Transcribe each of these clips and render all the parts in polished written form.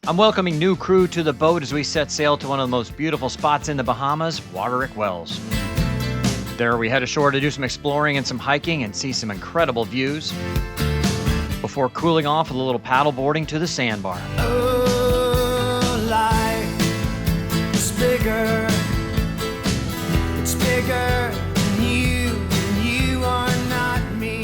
I'm welcoming new crew to the boat as we set sail to one of the most beautiful spots in the Bahamas, Warderick Wells. There we head ashore to do some exploring and some hiking and see some incredible views before cooling off with a little paddleboarding to the Sandbar. Oh, life is bigger. It's bigger than you, and you are not me.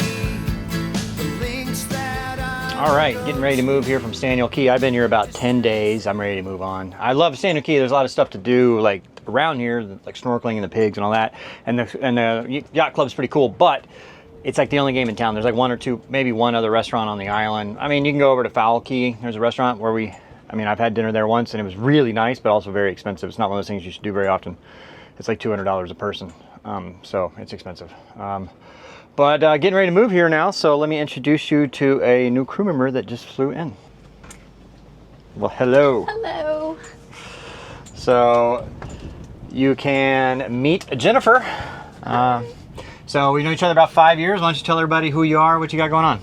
The links that All right, getting ready to move here from Staniel Cay. I've been here about 10 days. I'm ready to move on. I love Staniel Cay. There's a lot of stuff to do, like around here, like snorkeling and the pigs and all that. And the yacht club's pretty cool, but it's like the only game in town. There's like one or two, maybe one other restaurant on the island. I mean, you can go over to Foul Cay. There's a restaurant where I've had dinner there once and it was really nice, but also very expensive. It's not one of those things you should do very often. It's like $200 a person, so it's expensive. But getting ready to move here now, so let me introduce you to a new crew member that just flew in. Well, hello. Hello. So you can meet Jennifer. So we know each other about 5 years. Why don't you tell everybody who you are, what you got going on?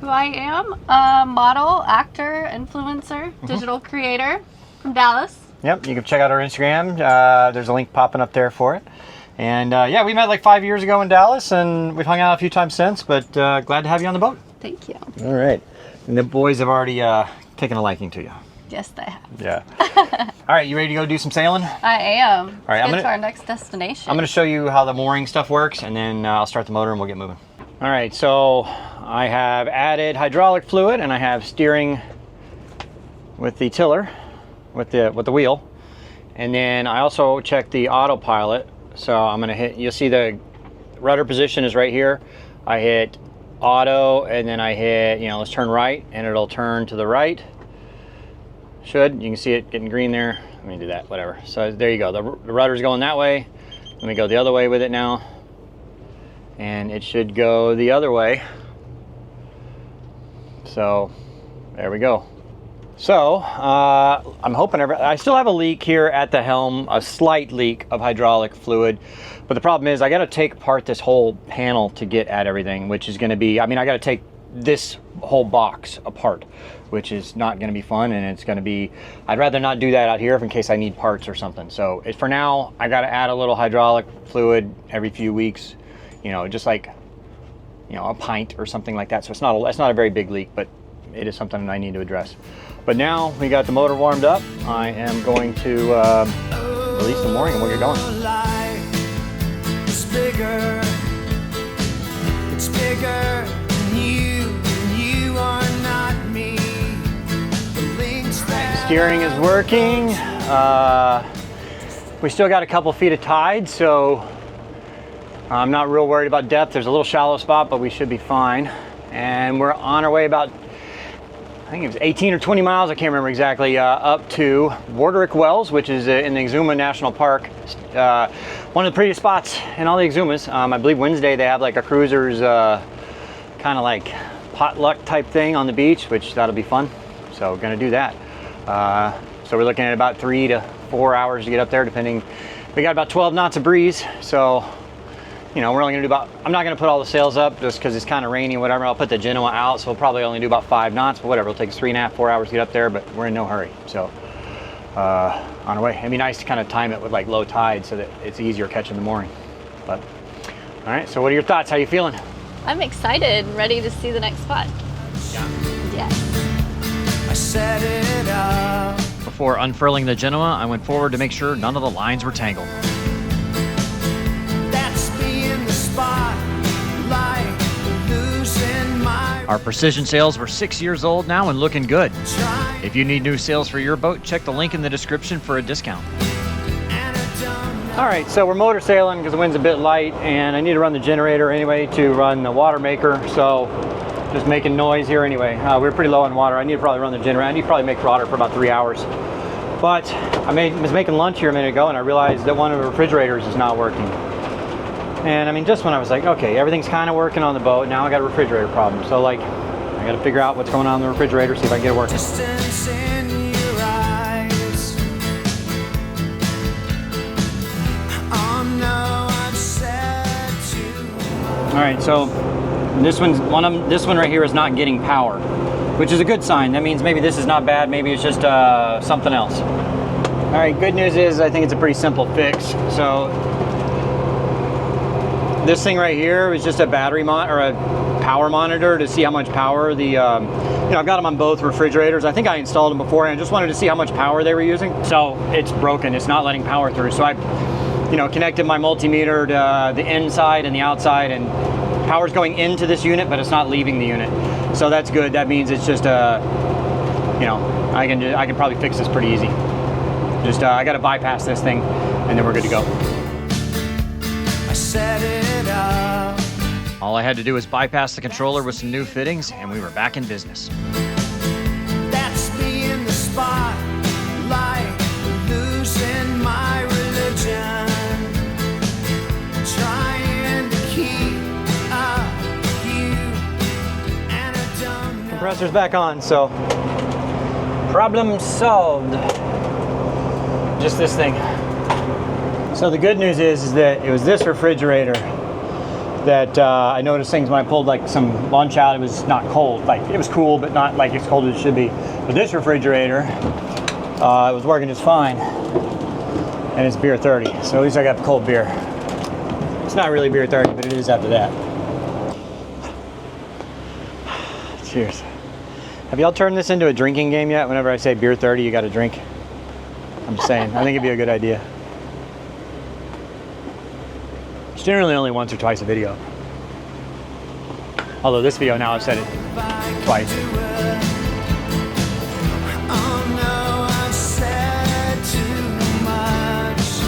Who I am, a model, actor, influencer, digital creator from Dallas. Yep, you can check out our Instagram. There's a link popping up there for it. And yeah, we met like 5 years ago in Dallas, and we've hung out a few times since, but glad to have you on the boat. Thank you. All right. And the boys have already taken a liking to you. Yes, they have. Yeah. All right, you ready to go do some sailing? I am. All right, Let's get to our next destination. I'm going to show you how the mooring stuff works, and then I'll start the motor and we'll get moving. All right, so I have added hydraulic fluid, and I have steering with the tiller, with the wheel. And then I also checked the autopilot. So I'm going to hit, you'll see the rudder position is right here. I hit auto, and then I hit, let's turn right, and it'll turn to the right. You can see it getting green there. Let me do that, whatever. So there you go. The rudder's going that way. Let me go the other way with it now. And it should go the other way. So there we go. So I'm hoping I still have a leak here at the helm, a slight leak of hydraulic fluid. But the problem is I got to take apart this whole panel to get at everything, which is going to be, I got to take this whole box apart, which is not going to be fun, and it's going to be, I'd rather not do that out here in case I need parts or something. So for now, I got to add a little hydraulic fluid every few weeks, just like, a pint or something like that. So it's not a very big leak, but it is something that I need to address. But now we got the motor warmed up, I am going to release the mooring and we'll get going. It's bigger. It's bigger than you are not me. The links that Steering is working. We still got a couple feet of tide, so I'm not real worried about depth. There's a little shallow spot, but we should be fine. And we're on our way about, I think it was 18 or 20 miles, I can't remember exactly, up to Warderick Wells, which is in the Exumas National Park. One of the prettiest spots in all the Exumas. I believe Wednesday they have like a cruiser's kind of like potluck type thing on the beach, which that'll be fun. So we're gonna do that. So we're looking at about 3 to 4 hours to get up there, depending. We got about 12 knots of breeze, so we're only gonna do about, I'm not gonna put all the sails up just because it's kind of rainy or whatever. I'll put the Genoa out, so we'll probably only do about 5 knots, but whatever. It'll take us 3.5, 4 hours to get up there, but we're in no hurry. So on our way. It'd be nice to kind of time it with like low tide so that it's easier catching the mooring. But all right, so what are your thoughts? How you feeling? I'm excited and ready to see the next spot. Yeah. I set it up. Before unfurling the Genoa, I went forward to make sure none of the lines were tangled. That's me in the spotlight, losing my Our precision sails were 6 years old now and looking good. try, If you need new sails for your boat, check the link in the description for a discount. and I don't know. All right, so we're motor sailing because the wind's a bit light, and I need to run the generator anyway to run the water maker, so just making noise here anyway. We're pretty low on water. I need to probably run the generator. I need to probably make water for about 3 hours. But I was making lunch here a minute ago, and I realized that one of the refrigerators is not working. And just when I was like, okay, everything's kind of working on the boat, now I got a refrigerator problem. So like, I got to figure out what's going on in the refrigerator, see if I can get it working. Distance in your eyes. Oh no, I've said too. All right, so this one right here is not getting power. which is a good sign. That means maybe this is not bad. Maybe it's just something else. All right, good news is I think it's a pretty simple fix. So this thing right here is just a battery or a power monitor to see how much power the, I've got them on both refrigerators. I think I installed them before and I just wanted to see how much power they were using. So it's broken, it's not letting power through. So I, connected my multimeter to the inside and the outside, and power's going into this unit, but it's not leaving the unit. So that's good. That means it's just, I can probably fix this pretty easy. Just, I got to bypass this thing and then we're good to go. I set it up. All I had to do was bypass the controller with some new fittings and we were back in business. That's me in the spotlight, losing my religion, trying to keep up with you, and I don't know. Compressor's back on, so problem solved. Just this thing. So the good news is that it was this refrigerator that I noticed things when I pulled like some lunch out, it was not cold. Like it was cool, but not like as cold as it should be. But this refrigerator, it was working just fine. And it's beer 30, so at least I got cold beer. It's not really beer 30, but it is after that. Cheers. Have y'all turned this into a drinking game yet? Whenever I say beer 30, you got to drink. I'm just saying, I think it'd be a good idea. It's generally only once or twice a video. Although this video now I've said it twice. Oh no, I've said too much.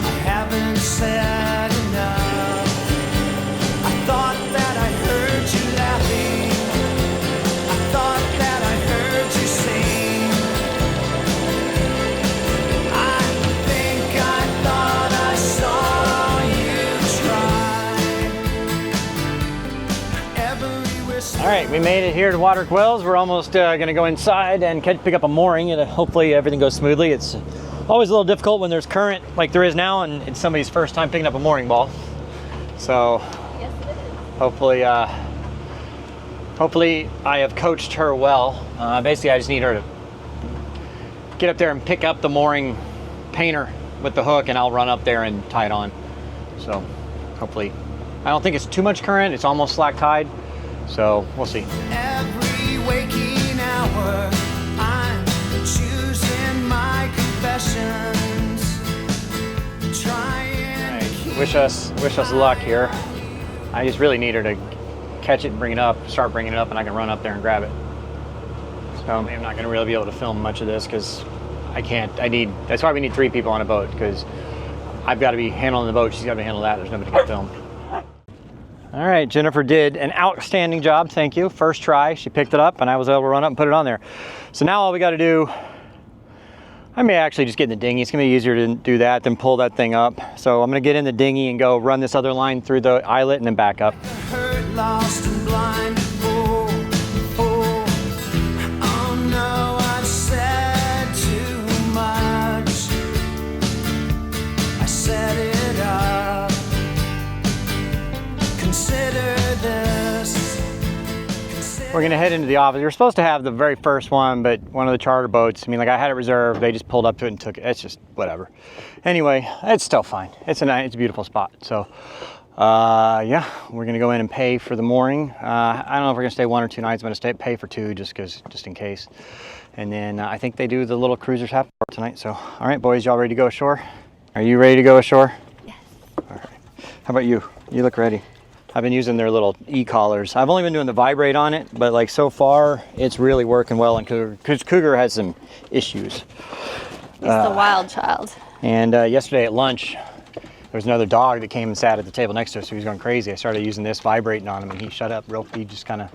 I haven't said enough. I thought that I heard you laughing. I thought that I heard you sing. I think I thought I saw you try. Every whisper. All right, we made it here to Warderick Wells. We're almost gonna go inside and pick up a mooring, and hopefully everything goes smoothly. It's always a little difficult when there's current like there is now, and it's somebody's first time picking up a mooring ball. So Yes, it is. hopefully I have coached her well. Basically, I just need her to get up there and pick up the mooring painter with the hook, and I'll run up there and tie it on. So hopefully, I don't think it's too much current. It's almost slack tide. So we'll see. Every waking hour, I'm choosing my confessions, trying to keep Wish us luck here. I just really need her to catch it and bring it up, start bringing it up, and I can run up there and grab it. So I'm not going to really be able to film much of this because I can't. That's why we need 3 people on a boat, because I've got to be handling the boat. She's got to be handling that. There's nobody to film. All right, Jennifer did an outstanding job, thank you. First try, she picked it up and I was able to run up and put it on there. So now all we gotta do, I may actually just get in the dinghy. It's gonna be easier to do that than pull that thing up. So I'm gonna get in the dinghy and go run this other line through the eyelet and then back up. hurt, lost and blind. Oh, oh, oh no, I've said too much. I set it up. Consider this. We're gonna head into the office. You're supposed to have the very first one, but one of the charter boats, I mean, like I had it reserved, they just pulled up to it and took it. It's just whatever. Anyway, it's still fine. It's a beautiful spot. So yeah, we're gonna go in and pay for the mooring. I don't know if we're gonna stay 1 or 2 nights. I'm gonna pay for 2 just in case. And then I think they do the little cruisers half hour tonight. So, all right, boys, y'all ready to go ashore? Are you ready to go ashore? Yes. All right. How about you? You look ready. I've been using their little e-collars. I've only been doing the vibrate on it, but like so far, it's really working well on Cougar, because Cougar has some issues. He's the wild child. And yesterday at lunch, there was another dog that came and sat at the table next to us, so he was going crazy. I started using this, vibrating on him, and he shut up real, he just kind of,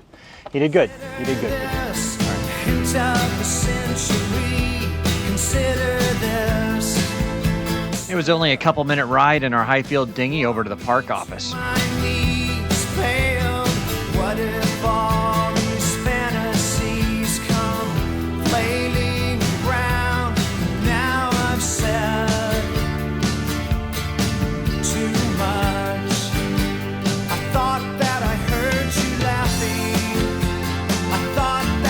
he did good. He did good. This hint of the century. Consider this. It was only a couple minute ride in our Highfield dinghy over to the park office. My knees failed. What if all these fantasies come flailing around? Now I've said too much. I thought that I heard you laughing. I thought that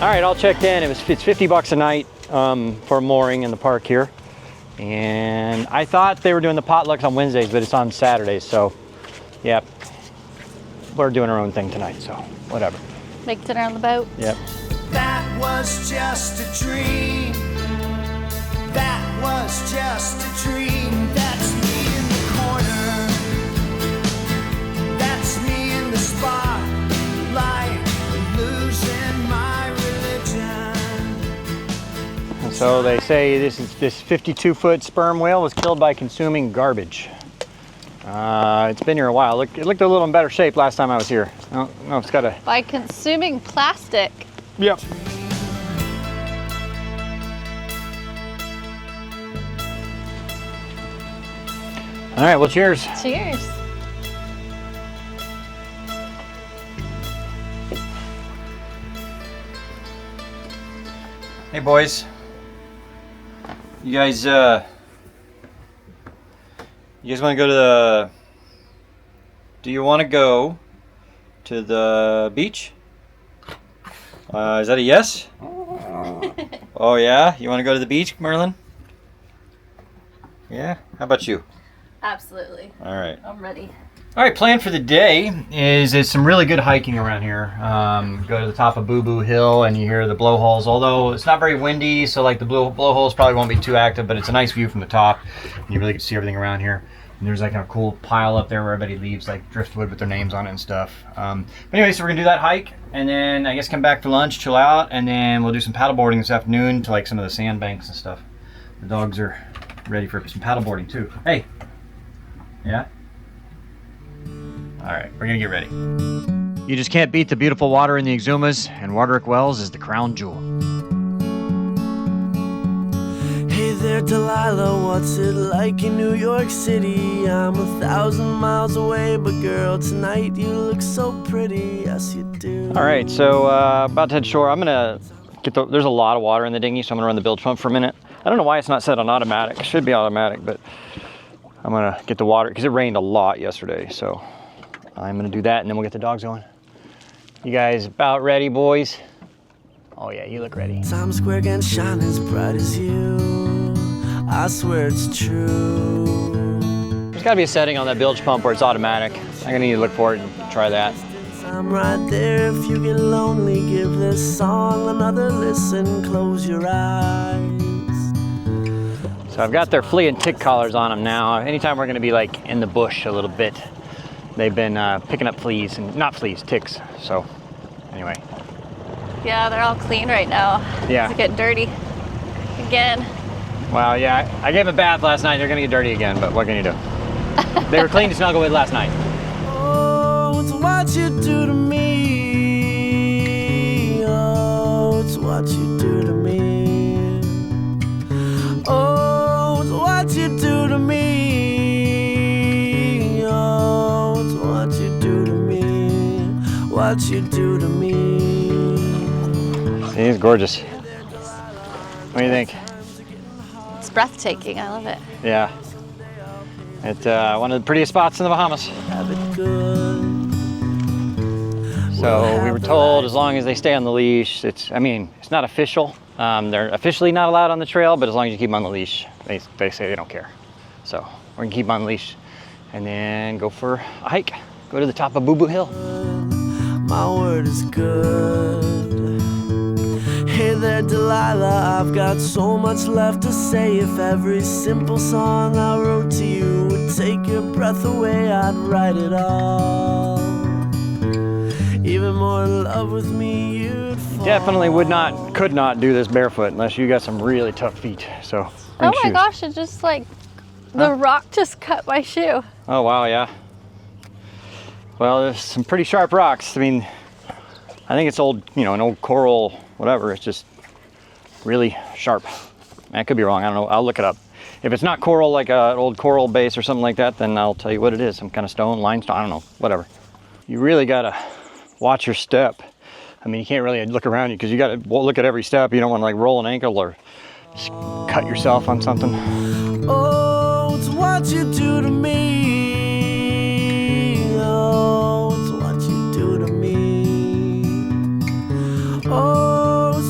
All right, all checked in. It's $50 a night for mooring in the park here. And I thought they were doing the potlucks on Wednesdays, but it's on Saturdays. So, yep, we're doing our own thing tonight. So, whatever. Make dinner on the boat. Yep. That was just a dream. That was just a dream. That's me in the corner. That's me in the spotlight, losing my religion. And so they say this 52-foot sperm whale was killed by consuming garbage. It's been here a while. It looked a little in better shape last time I was here. No, it's got a... By consuming plastic. Yep. All right, well, cheers. Cheers. Hey, boys. You guys want to go to the... Do you want to go to the beach? Is that a yes? Oh, yeah? You want to go to the beach, Merlin? Yeah? How about you? Absolutely. All right. I'm ready. All right, plan for the day is some really good hiking around here. Go to the top of Boo Boo Hill and you hear the blowholes, although it's not very windy, so like the blowholes probably won't be too active, but it's a nice view from the top. And you really get to see everything around here. And there's like a cool pile up there where everybody leaves like driftwood with their names on it and stuff. But anyway, so we're gonna do that hike and then I guess come back for lunch, chill out, and then we'll do some paddleboarding this afternoon to like some of the sandbanks and stuff. The dogs are ready for some paddleboarding too. Hey. Yeah? All right, we're gonna get ready. You just can't beat the beautiful water in the Exumas, and Warderick Wells is the crown jewel. Hey there, Delilah, what's it like in New York City? I'm 1,000 miles away, but girl, tonight you look so pretty, yes you do. All right, so about to head shore. I'm gonna get there's a lot of water in the dinghy, so I'm gonna run the bilge pump for a minute. I don't know why it's not set on automatic. It should be automatic, but I'm gonna get the water, because it rained a lot yesterday, so I'm gonna do that and then we'll get the dogs going. You guys about ready, boys? Oh yeah, you look ready. Times Square can shine as bright as you. I swear it's true. There's gotta be a setting on that bilge pump where it's automatic. I'm gonna need to look for it and try that. I'm right there if you get lonely. Give this song another listen. Close your eyes. So I've got their flea and tick collars on them now. Anytime we're gonna be like in the bush a little bit, they've been picking up fleas, and not fleas, ticks. So anyway. Yeah, they're all clean right now. Yeah. It's getting dirty again. Well, yeah, I gave them a bath last night. They're gonna get dirty again, but what can you do? They were clean to snuggle with last night. Oh, it's what you do to me. Oh, it's what you do to me. Oh, it's what you do to me. Oh, it's what you do to me. What you do to me. He's gorgeous. What do you think? It's breathtaking. I love it. Yeah. It's one of the prettiest spots in the Bahamas. Have it good. So we were told as long as they stay on the leash, it's not official. They're officially not allowed on the trail, but as long as you keep them on the leash, they say they don't care. So we're gonna keep them on the leash and then go for a hike. Go to the top of Boo Boo Hill. My word is good. Hey there, Delilah, I've got so much left to say. If every simple song I wrote to you would take your breath away, I'd write it all. Even more in love with me, you'd fall. Definitely could not do this barefoot unless you got some really tough feet. So bring Oh my shoes. gosh, it just like, the rock just cut my shoe. Oh wow, yeah. Well, there's some pretty sharp rocks. I mean, I think it's old, an old coral, whatever. It's just really sharp. I could be wrong, I don't know, I'll look it up. If it's not coral, like an old coral base or something like that, then I'll tell you what it is. Some kind of stone, limestone, I don't know, whatever. You really gotta watch your step. I mean, you can't really look around you because you gotta look at every step. You don't wanna like roll an ankle or just cut yourself on something. Oh, it's what you do to me. Oh, it's what you do to me. Oh, it's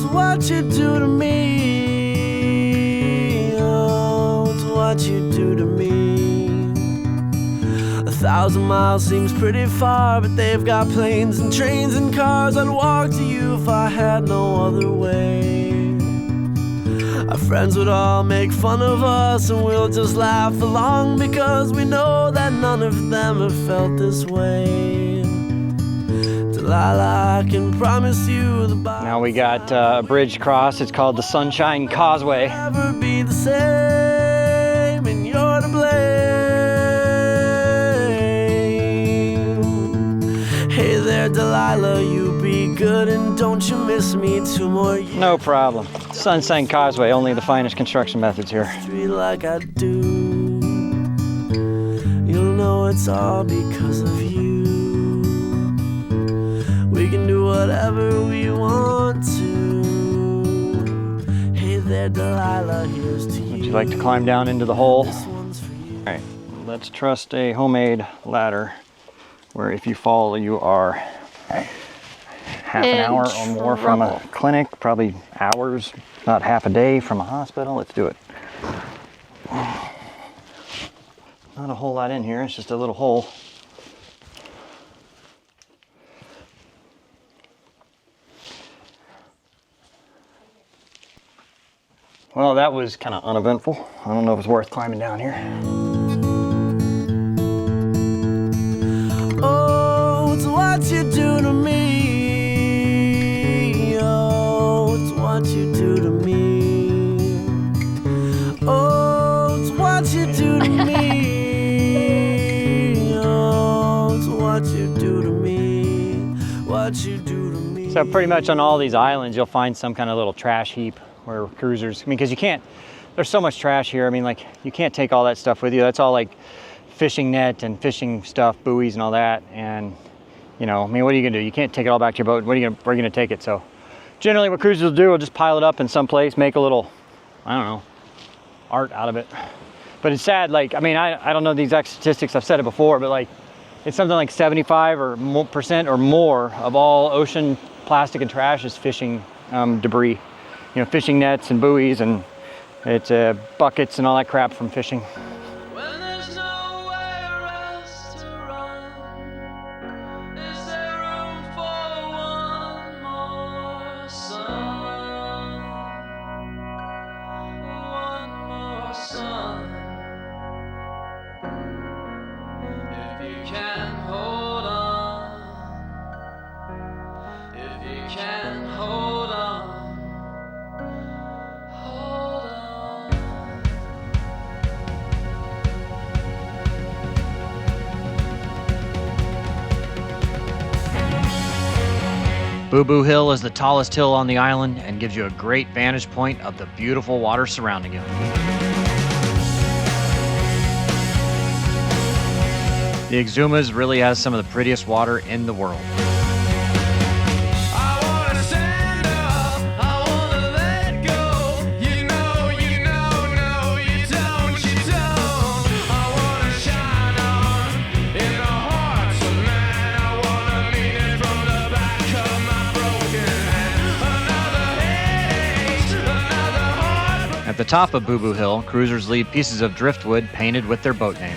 1,000 miles seems pretty far, but they've got planes and trains and cars. I'd walk to you if I had no other way. Our friends would all make fun of us, and we'll just laugh along, because we know that none of them have felt this way. Delilah, I can promise you the Now we got a bridge cross. It's called the Sunshine Causeway. never be the same, and you're to blame. Hey there, Delilah, you be good, and don't you miss me 2 more years. No problem. Sunshine Causeway, only the finest construction methods here. Like I do, you'll know it's all because of you. We can do whatever we want to. Hey there, Delilah, here's to you. Would you like to climb down into the hole? This one's for you. All right, let's trust a homemade ladder where if you fall, you are half an hour or more from a clinic, probably hours, not half a day from a hospital. Let's do it. Not a whole lot in here, it's just a little hole. Well, that was kind of uneventful. I don't know if it's worth climbing down here. Oh, it's what you do to me. Oh, it's what you do to me. Oh, it's what you do to me. Oh, it's what you do to me. What you do to me. So pretty much on all these islands, you'll find some kind of little trash heap where cruisers, I mean, because you can't, there's so much trash here. I mean, like, you can't take all that stuff with you. That's all like fishing net and fishing stuff, buoys and all that. And, you know, I mean, what are you gonna do? You can't take it all back to your boat. Where are you gonna take it? So generally what cruisers will do, will just pile it up in some place, make a little, I don't know, art out of it. But it's sad, like, I mean, I don't know the exact statistics, I've said it before, but like, it's something like 75% or more of all ocean plastic and trash is fishing debris. You know, fishing nets and buoys, and it's buckets and all that crap from fishing. When there's nowhere else to run, is there room for one more sun? One more sun. If you can hold on, if you can hold on. Boo Boo Hill is the tallest hill on the island and gives you a great vantage point of the beautiful water surrounding you. The Exumas really has some of the prettiest water in the world. At the top of Boo Boo Hill, cruisers leave pieces of driftwood painted with their boat name.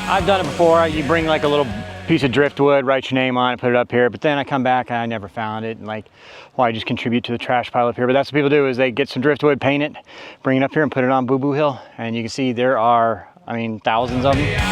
I've done it before. You bring like a little piece of driftwood, write your name on it, put it up here, but then I come back and I never found it, and like, well, I just contribute to the trash pile up here. But that's what people do, is they get some driftwood, paint it, bring it up here and put it on Boo Boo Hill, and you can see there are, I mean, thousands of them.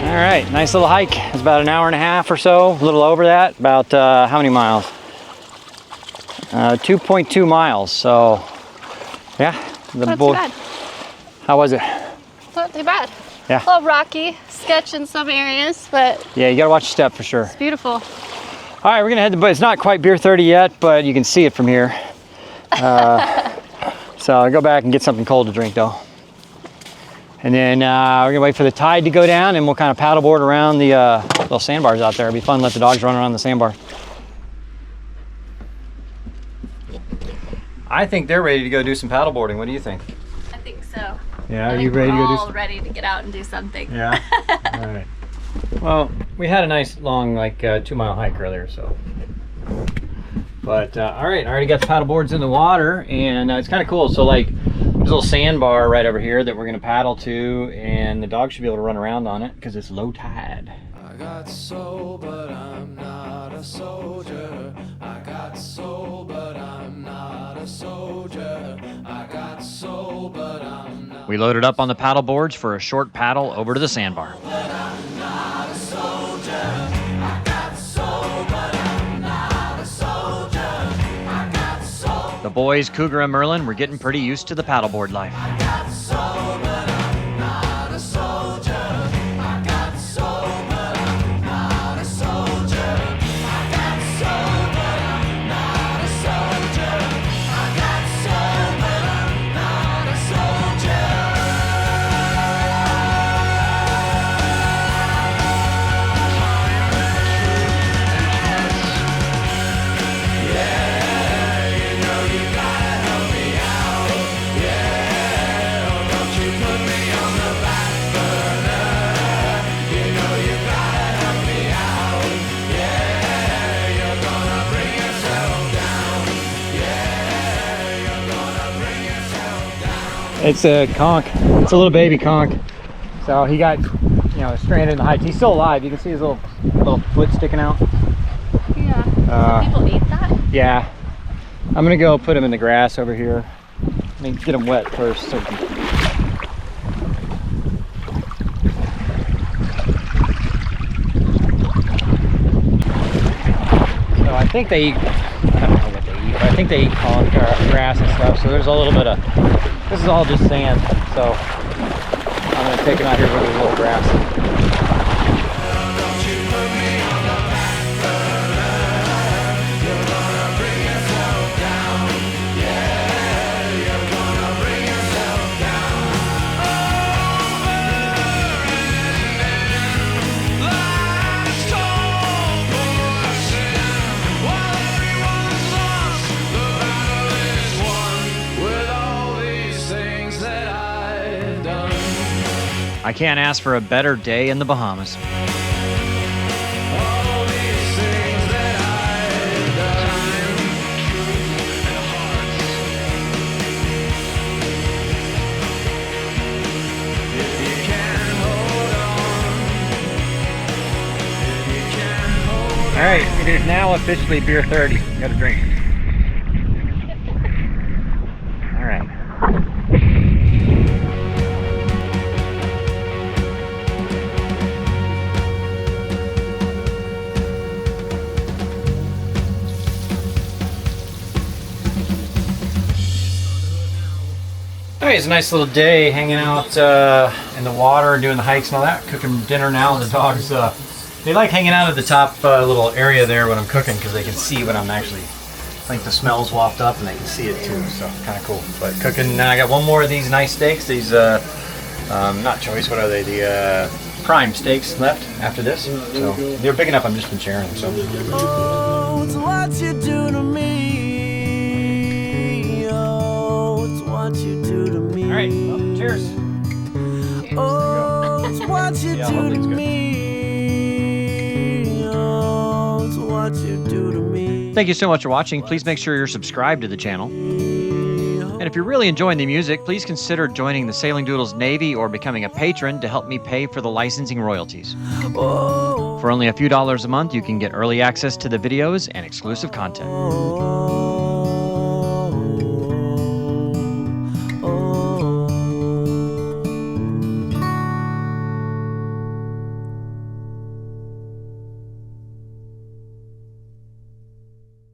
All right, nice little hike. It's about an hour and a half or so, a little over that. About how many miles? 2.2 miles. So, yeah. Not too bad. How was it? Not too bad. Yeah. A little rocky, sketch in some areas, but yeah, you gotta watch your step for sure. it's beautiful. All right, we're gonna head to, but it's not quite beer 30 yet, but you can see it from here. So I'll go back and get something cold to drink though. And then we're gonna wait for the tide to go down and we'll kind of paddleboard around the little sandbars out there. It'll be fun to let the dogs run around the sandbar. I think they're ready to go do some paddleboarding. What do you think? I think so. Yeah, are you ready to go do some? Ready to get out and do something. Yeah. All right. Well, we had a nice long, like 2-mile hike earlier, so. But all right, I already got the paddle boards in the water, and it's kind of cool. So like, there's a little sandbar right over here that we're gonna paddle to, and the dog should be able to run around on it because it's low tide. I got soul, but I'm not a soldier. I got soul, but I'm not a soldier. I got soul, but I'm not. We loaded up on the paddle boards for a short paddle over to the sandbar. But I'm not a soldier. I got soul, but I'm not a soldier. I got soul. The boys, Cougar and Merlin, were getting pretty used to the paddleboard life. I got soul, but I'm not a soldier. I got soul, but I'm not a soldier. I got soul, but I'm not a soldier. I got soul, but I'm not a soldier. Yeah, you know you gotta help me out. Yeah, oh, don't you put me on the back burner. You know you gotta help me out. Yeah, you're gonna bring yourself down. Yeah, you're gonna bring yourself down. It's a conch. It's a little baby conch. So he got, stranded in the heights. He's still alive. You can see his little foot sticking out. Yeah. Uh, Some people eat that. Yeah. I'm gonna go put him in the grass over here. I mean, get him wet first. So we can... So I think they eat, I don't know what they eat, but I think they eat conch or grass and stuff. So there's a little bit of, this is all just sand. So I'm gonna take him out here with a little grass. Don't you put me on the back burner. You're gonna bring yourself down. Yeah, you're gonna bring yourself down. Life's cold portion. While everyone's lost, the battle is won. With all these things that I've done. I can't ask for a better day in the Bahamas. All these things that I've done. If you can hold on. If you can hold on. All right, it is now officially beer 30. You got a drink. All right. All right, it's a nice little day hanging out in the water, doing the hikes and all that. Cooking dinner now. The dogs, they like hanging out at the top little area there when I'm cooking because they can see when I'm actually, like the smells waft up and they can see it too. So kind of cool. But cooking, I got one more of these nice steaks. These, not choice, what are they? The prime steaks left after this. So they're big enough. I'm just been sharing them. So. Oh, it's what you do to me. Oh, it's what you do to me. All right, well, cheers. Oh, it's what you Yeah, do hopefully to it's good. me. Oh, it's what you do to me. Thank you so much for watching. Please make sure you're subscribed to the channel. And if you're really enjoying the music, please consider joining the Sailing Doodles Navy or becoming a patron to help me pay for the licensing royalties. Oh, For only a few dollars a month, you can get early access to the videos and exclusive content. oh,